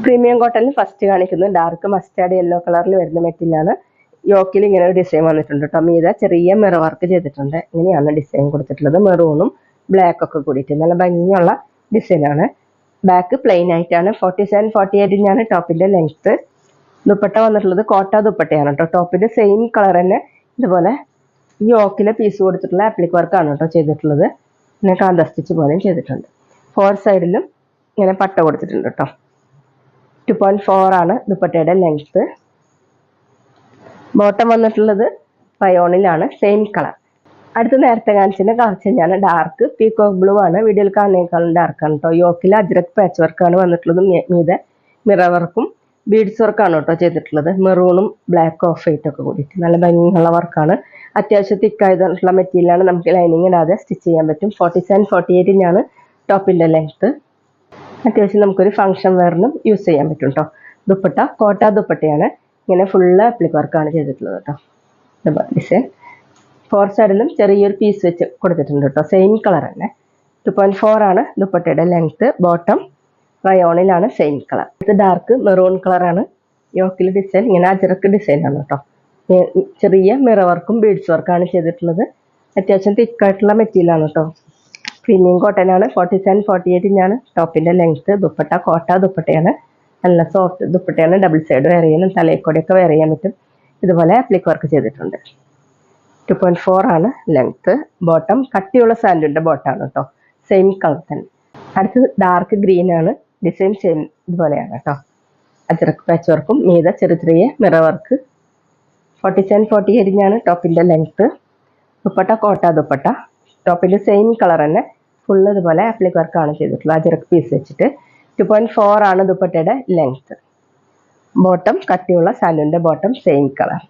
Premium കോട്ടണിൽ first കാണിക്കുന്നത് dark mustard yellow കളറിൽ വരുന്ന മെറ്റീരിയലാണ്. യോക്കിൽ ഇങ്ങനെ ഒരു ഡിസൈൻ വന്നിട്ടുണ്ട് കേട്ടോ. മീത ചെറിയ മിറർ വർക്ക് ചെയ്തിട്ടുണ്ട്. ഇങ്ങനെയാണ് ഡിസൈൻ കൊടുത്തിട്ടുള്ളത്. മെറൂണും ബ്ലാക്ക് ഒക്കെ കൂടിയിട്ട് നല്ല ഭംഗിയുള്ള ഡിസൈനാണ്. ബാക്ക് പ്ലെയിൻ ആയിട്ടാണ്. 47-48 ടോപ്പിന്റെ ലെങ്ത്ത്. ദുപ്പട്ട വന്നിട്ടുള്ളത് കോട്ട ദുപ്പട്ടയാണ് കേട്ടോ. ടോപ്പിന്റെ സെയിം കളർ തന്നെ ഇതുപോലെ ഈ യോക്കിലെ പീസ് കൊടുത്തിട്ടുള്ള ആപ്ലിക് വർക്കാണ് കേട്ടോ ചെയ്തിട്ടുള്ളത്. പിന്നെ കാന്ത സ്റ്റിച്ച് പോലെയും ചെയ്തിട്ടുണ്ട്. 4 സൈഡിലും ഇങ്ങനെ പട്ട കൊടുത്തിട്ടുണ്ട് കേട്ടോ. 2.4 ആണ് ദുപ്പട്ടയുടെ ലെങ്ത്ത്. ബോട്ടം വന്നിട്ടുള്ളത് റയോണിലാണ്, സെയിം കളർ. അടുത്ത് നേരത്തെ കാണിച്ചതിന്റെ കളർ ചേഞ്ചാണ്. ഡാർക്ക് പീകോക്ക് ബ്ലൂ ആണ്. വീഡിയോയിൽ കാണുന്നേക്കാളും ഡാർക്കാണ് കേട്ടോ. യോക്കിൽ അജ്രക് പാച്ച് വർക്കാണ് വന്നിട്ടുള്ളത്. മീതെ മിറർ വർക്കും ബീഡ്സ് വർക്കാണ് കേട്ടോ ചെയ്തിട്ടുള്ളത്. മെറൂണും ബ്ലാക്ക് ഓഫ് വൈറ്റ് ഒക്കെ കൂടിയിട്ട് നല്ല ഭംഗിയുള്ള വർക്കാണ്. അത്യാവശ്യം തിക്കായിട്ടുള്ള മെറ്റീരിയലാണ്. നമുക്ക് ലൈനിങ് ഇടാതെ സ്റ്റിച്ച് ചെയ്യാൻ പറ്റും. 47-48 ടോപ്പിന്റെ ലെങ്ത്ത്. അത്യാവശ്യം നമുക്കൊരു ഫംഗ്ഷൻ വെയറിനും യൂസ് ചെയ്യാൻ പറ്റും കേട്ടോ. ദുപ്പട്ട കോട്ട ദുപ്പട്ടയാണ്. ഇങ്ങനെ ഫുള്ള് ആപ്ലിക് വർക്കാണ് ചെയ്തിട്ടുള്ളത് കേട്ടോ. ഡിസൈൻ 4 സൈഡിലും ചെറിയൊരു പീസ് വെച്ച് കൊടുത്തിട്ടുണ്ട് കേട്ടോ. സെയിം കളർ തന്നെ. 2.4 ആണ് ദുപ്പട്ടയുടെ ലെങ്ത്ത്. ബോട്ടം റയോണിലാണ്, സെയിം കളർ. ഇത് ഡാർക്ക് മെറൂൺ കളറാണ്. യോക്കിൽ ഡിസൈൻ ഇങ്ങനെ അജറക്ക് ഡിസൈനാണ് കേട്ടോ. ചെറിയ മിറർ വർക്കും ബീഡ്സ് വർക്കാണ് ചെയ്തിട്ടുള്ളത്. അത്യാവശ്യം തിക്കായിട്ടുള്ള മെറ്റീരിയലാണ് കേട്ടോ. പ്രീമിയം കോട്ടൺ ആണ്. 47-48 ടോപ്പിന്റെ ലെങ്ത്ത്. ദുപ്പട്ട കോട്ട ദുപ്പട്ടയാണ്. നല്ല സോഫ്റ്റ് ദുപ്പട്ടയാണ്. ഡബിൾ സൈഡ് വെയർ ചെയ്യാനും തലയിക്കൂടെയൊക്കെ വെയർ ചെയ്യാൻ പറ്റും. ഇതുപോലെ ആപ്ലിക് വർക്ക് ചെയ്തിട്ടുണ്ട്. 2.4 ആണ് ലെങ്ത്ത്. ബോട്ടം കട്ടിയുള്ള സാൻഡിന്റെ ബോട്ടാണ് കേട്ടോ. സെയിം കളർ തന്നെ. അടുത്ത് ഡാർക്ക് ഗ്രീൻ ആണ്. ഡിസൈൻ സെയിം ഇതുപോലെയാണ് കേട്ടോ. അജറക്ക് പാച്ച് വർക്കും മീത ചെറിയ ചെറിയ മിറർ വർക്ക്. 47-48 ടോപ്പിന്റെ ലെങ്ത്ത്. ദുപ്പട്ട കോട്ട ദുപ്പട്ട. ടോപ്പിന്റെ സെയിം കളർ തന്നെ. ഫുള്ള് ഇതുപോലെ ആപ്ലിക് വർക്കാണ് ചെയ്തിട്ടുള്ളത്. അജറക്ക് പീസ് വെച്ചിട്ട്. 2.4 ആണ് ദുപ്പട്ടയുടെ ലെങ്ത്ത്. ബോട്ടം കട്ടിയുള്ള സാൻഡിന്റെ ബോട്ടം, സെയിം കളർ.